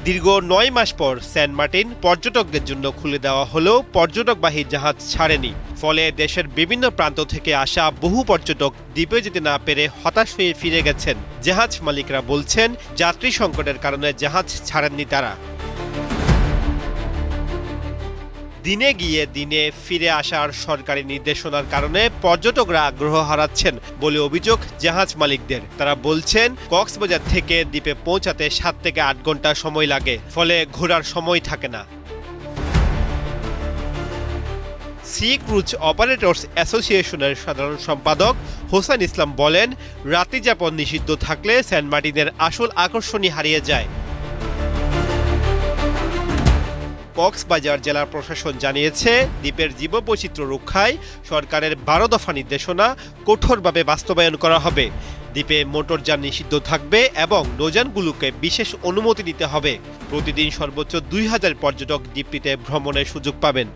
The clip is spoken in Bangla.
দীর্ঘ ৯ মাস পর সেন্ট মার্টিন পর্যটকদের জন্য খুলে দেওয়া হলেও পর্যটকবাহী জাহাজ ছাড়েনি। ফলে দেশের বিভিন্ন প্রান্ত থেকে আসা বহু পর্যটক দ্বীপে যেতে না পেরে হতাশ হয়ে ফিরে গেছেন। জাহাজ মালিকরা বলছেন, যাত্রী সংকটের কারণে জাহাজ ছাড়েননি তারা। দিনে গিয়ে দিনে ফিরে আসার সরকারি নির্দেশনার কারণে পর্যটকরা আগ্রহ হারাচ্ছেন বলে অভিযোগ জাহাজ মালিকদের। তারা বলছেন, কক্সবাজার থেকে দ্বীপে পৌঁছাতে ৭ থেকে ৮ ঘন্টা সময় লাগে, ফলে ঘোরার সময় থাকে না। সি ক্রুজ অপারেটর্স অ্যাসোসিয়েশনের সাধারণ সম্পাদক হোসেন ইসলাম বলেন, রাত্রিযাপন নিষিদ্ধ থাকলে সেন্ট মার্টিনের আসল আকর্ষণই হারিয়ে যায়। কক্সবাজার জেলা প্রশাসন জানিয়েছে, দ্বীপের জীববৈচিত্র্য রক্ষায় সরকারের ১২ দফা নির্দেশনা কঠোরভাবে বাস্তবায়ন করা হবে। দ্বীপে মোটরযান নিষিদ্ধ থাকবে এবং নৌযানগুলোকে বিশেষ অনুমতি দিতে হবে। প্রতিদিন সর্বোচ্চ ২,০০০ পর্যটক দ্বীপটিতে ভ্রমণের সুযোগ পাবেন।